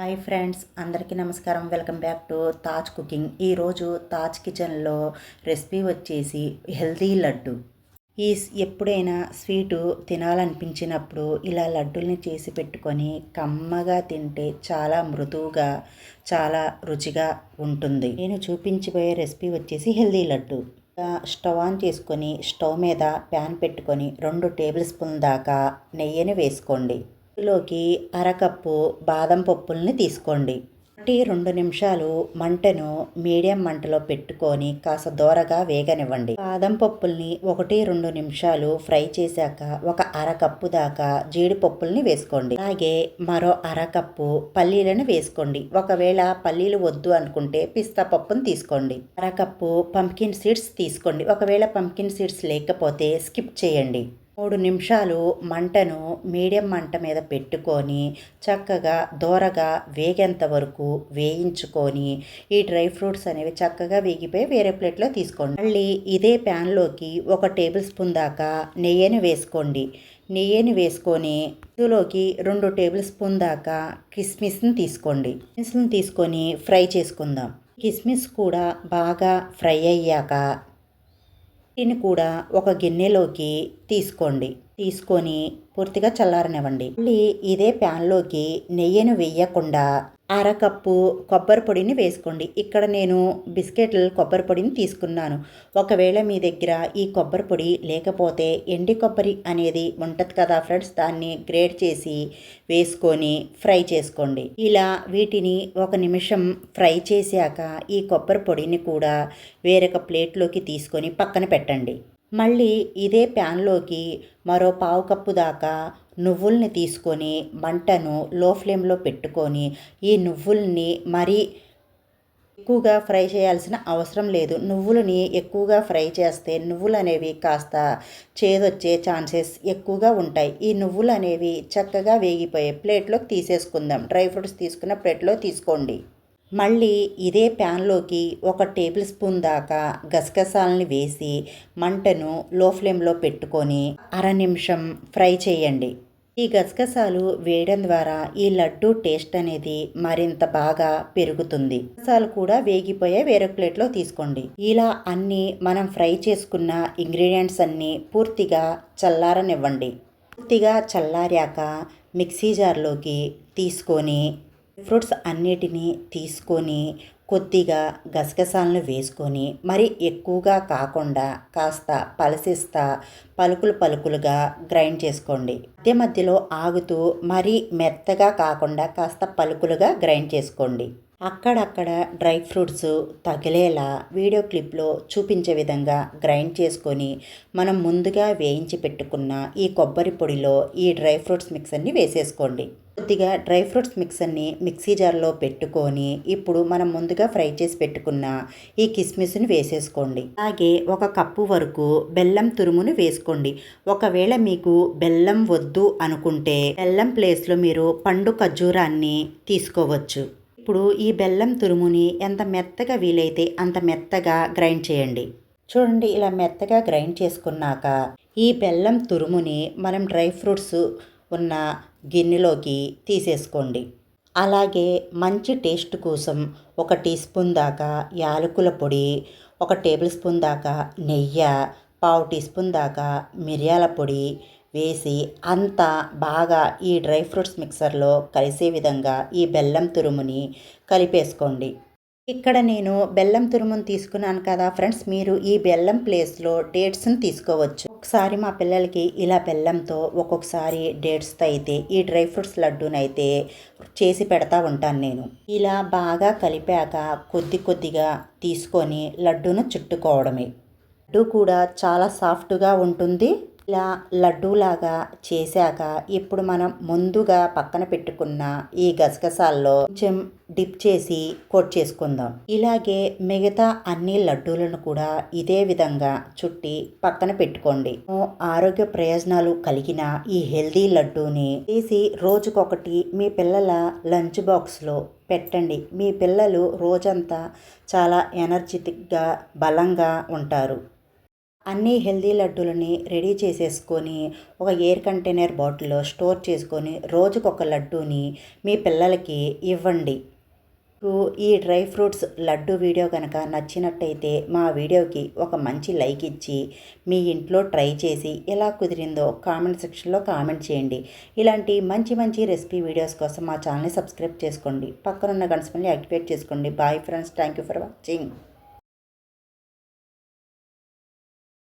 Hi friends, అందరికీ నమస్కారం. Welcome back to Taj cooking. ఈరోజు తాజ్ కిచెన్లో రెసిపీ వచ్చేసి హెల్తీ లడ్డు. ఎప్పుడైనా స్వీటు తినాలనిపించినప్పుడు ఇలా లడ్డూల్ని చేసి పెట్టుకొని కమ్మగా తింటే చాలా మృదువుగా, చాలా రుచిగా ఉంటుంది. నేను చూపించబోయే రెసిపీ వచ్చేసి హెల్తీ లడ్డు. స్టవ్ ఆన్ చేసుకొని స్టవ్ మీద ప్యాన్ పెట్టుకొని 2 టేబుల్ స్పూన్ల దాకా నెయ్యిని వేసుకోండి. ఇందులోకి అరకప్పు బాదం పప్పుల్ని తీసుకోండి. 1-2 నిమిషాలు మంటను మీడియం మంటలో పెట్టుకొని కాస్త దోరగా వేగనివ్వండి. బాదం పప్పుల్ని 1-2 నిమిషాలు ఫ్రై చేశాక ఒక అరకప్పు దాకా జీడిపప్పుల్ని వేసుకోండి. అలాగే మరో అరకప్పు పల్లీలను వేసుకోండి. ఒకవేళ పల్లీలు వద్దు అనుకుంటే పిస్తా పప్పును తీసుకోండి. అరకప్పు పంకిన్ సీడ్స్ తీసుకోండి. ఒకవేళ పంకిన్ సీడ్స్ లేకపోతే స్కిప్ చేయండి. 3 నిమిషాలు మంటను మీడియం మంట మీద పెట్టుకొని చక్కగా దోరగా వేగేంత వరకు వేయించుకొని ఈ డ్రై ఫ్రూట్స్ అనేవి చక్కగా వేగిపోయి వేరే ప్లేట్లో తీసుకోండి. మళ్ళీ ఇదే ప్యాన్లోకి 1 టేబుల్ స్పూన్ దాకా నెయ్యిని వేసుకోండి. నెయ్యిని వేసుకొని ఇందులోకి 2 టేబుల్ స్పూన్ దాకా కిస్మిస్ని తీసుకోండి. కిస్మిస్ని తీసుకొని ఫ్రై చేసుకుందాం. కిస్మిస్ కూడా బాగా ఫ్రై అయ్యాక వీటిని కూడా ఒక గిన్నెలోకి తీసుకొని పూర్తిగా చల్లారనివ్వండి. మళ్ళీ ఇదే ప్యాన్లోకి నెయ్యిని వేయకుండా అరకప్పు కొబ్బరి పొడిని వేసుకోండి. ఇక్కడ నేను బిస్కెట్ల కొబ్బరి పొడిని తీసుకున్నాను. ఒకవేళ మీ దగ్గర ఈ కొబ్బరి పొడి లేకపోతే ఎండి కొబ్బరి అనేది ఉంటుంది కదా ఫ్రెండ్స్, దాన్ని గ్రేట్ చేసి వేసుకొని ఫ్రై చేసుకోండి. ఇలా వీటిని 1 నిమిషం ఫ్రై చేశాక ఈ కొబ్బరి పొడిని కూడా వేరొక ప్లేట్లోకి తీసుకొని పక్కన పెట్టండి. మళ్ళీ ఇదే ప్యాన్లోకి మరో పావు కప్పు దాకా నువ్వుల్ని తీసుకొని మంటను లో ఫ్లేమ్లో పెట్టుకొని ఈ నువ్వుల్ని మరీ ఎక్కువగా ఫ్రై చేయాల్సిన అవసరం లేదు. నువ్వులని ఎక్కువగా ఫ్రై చేస్తే నువ్వులు అనేవి కాస్త చేదొచ్చే ఛాన్సెస్ ఎక్కువగా ఉంటాయి. ఈ నువ్వులు అనేవి చక్కగా వేగిపోయే ప్లేట్లోకి తీసేసుకుందాం. డ్రై ఫ్రూట్స్ తీసుకున్న ప్లేట్లో తీసుకోండి. మళ్ళీ ఇదే ప్యాన్లోకి 1 టేబుల్ స్పూన్ దాకా గసగసాలని వేసి మంటను లో ఫ్లేమ్లో పెట్టుకొని 1/2 నిమిషం ఫ్రై చేయండి. ఈ గసగసాలు వేయడం ద్వారా ఈ లడ్డు టేస్ట్ అనేది మరింత బాగా పెరుగుతుంది. గసగసాలు కూడా వేగిపోయే వేరొక ప్లేట్లో తీసుకోండి. ఇలా అన్నీ మనం ఫ్రై చేసుకున్న ఇంగ్రీడియంట్స్ అన్నీ పూర్తిగా చల్లారనివ్వండి. పూర్తిగా చల్లారాక మిక్సీ జార్లోకి తీసుకొని ఫ్రూట్స్ అన్నిటినీ తీసుకొని కొద్దిగా గసగసాలను వేసుకొని మరి ఎక్కువగా కాకుండా కాస్త పలసిస్తా పలుకులుగా గ్రైండ్ చేసుకోండి. మధ్యలో ఆగుతూ మరీ మెత్తగా కాకుండా కాస్త పలుకులుగా గ్రైండ్ చేసుకోండి. అక్కడక్కడ డ్రై ఫ్రూట్స్ తగిలేలా వీడియో క్లిప్లో చూపించే విధంగా గ్రైండ్ చేసుకొని మనం ముందుగా వేయించి పెట్టుకున్న ఈ కొబ్బరి పొడిలో ఈ డ్రై ఫ్రూట్స్ మిక్సర్ని వేసేసుకోండి. కొద్దిగా డ్రై ఫ్రూట్స్ మిక్సర్ని మిక్సీ జార్లో పెట్టుకొని ఇప్పుడు మనం ముందుగా ఫ్రై చేసి పెట్టుకున్న ఈ కిస్మిస్ని వేసేసుకోండి. అలాగే 1 కప్పు వరకు బెల్లం తురుమును వేసుకోండి. ఒకవేళ మీకు బెల్లం వద్దు అనుకుంటే బెల్లం ప్లేస్లో మీరు పండు ఖర్జూరాన్ని తీసుకోవచ్చు. ఇప్పుడు ఈ బెల్లం తురుముని ఎంత మెత్తగా వీలైతే అంత మెత్తగా గ్రైండ్ చేయండి. చూడండి, ఇలా మెత్తగా గ్రైండ్ చేసుకున్నాక ఈ బెల్లం తురుముని మనం డ్రై ఫ్రూట్స్ ఉన్న గిన్నెలోకి తీసేసుకోండి. అలాగే మంచి టేస్ట్ కోసం 1 టీ స్పూన్ దాకా యాలకుల పొడి, 1 టేబుల్ స్పూన్ దాకా నెయ్యి, పావు టీ స్పూన్ దాకా మిరియాల పొడి వేసి అంతా బాగా ఈ డ్రై ఫ్రూట్స్ మిక్సర్లో కలిసే విధంగా ఈ బెల్లం తురుముని కలిపేసుకోండి. ఇక్కడ నేను బెల్లం తురుమును తీసుకున్నాను కదా ఫ్రెండ్స్, మీరు ఈ బెల్లం ప్లేస్లో డేట్స్ని తీసుకోవచ్చు. ఒకసారి మా పిల్లలకి ఇలా బెల్లంతో, ఒక్కొక్కసారి డేట్స్తో అయితే ఈ డ్రై ఫ్రూట్స్ లడ్డూనైతే చేసి పెడతా ఉంటాను నేను. ఇలా బాగా కలిపాక కొద్దిగా తీసుకొని లడ్డూను చుట్టుకోవడమే. లడ్డూ కూడా చాలా సాఫ్ట్గా ఉంటుంది. ఇలా లడ్డూలాగా చేశాక ఇప్పుడు మనం ముందుగా పక్కన పెట్టుకున్న ఈ గసగసాల్లో కొంచెం డిప్ చేసి కోట్ చేసుకుందాం. ఇలాగే మిగతా అన్ని లడ్డూలను కూడా ఇదే విధంగా చుట్టి పక్కన పెట్టుకోండి. ఆరోగ్య ప్రయోజనాలు కలిగిన ఈ హెల్దీ లడ్డూని చేసి రోజుకొకటి మీ పిల్లల లంచ్ బాక్స్లో పెట్టండి. మీ పిల్లలు రోజంతా చాలా ఎనర్జెటిక్గా బలంగా ఉంటారు. అన్ని హెల్దీ లడ్డూలని రెడీ చేసేసుకొని ఒక ఎయిర్ కంటైనర్ బాటిల్లో స్టోర్ చేసుకొని రోజుకొక లడ్డూని మీ పిల్లలకి ఇవ్వండి. ఈ డ్రై ఫ్రూట్స్ లడ్డు వీడియో కనుక నచ్చినట్టయితే మా వీడియోకి ఒక మంచి లైక్ ఇచ్చి మీ ఇంట్లో ట్రై చేసి ఎలా కుదిరిందో కామెంట్ సెక్షన్లో కామెంట్ చేయండి. ఇలాంటి మంచి మంచి రెసిపీ వీడియోస్ కోసం మా ఛానల్ని సబ్స్క్రైబ్ చేసుకోండి. పక్కనున్న గంట సింబల్ని యాక్టివేట్ చేసుకోండి. Bye friends, thank you for watching.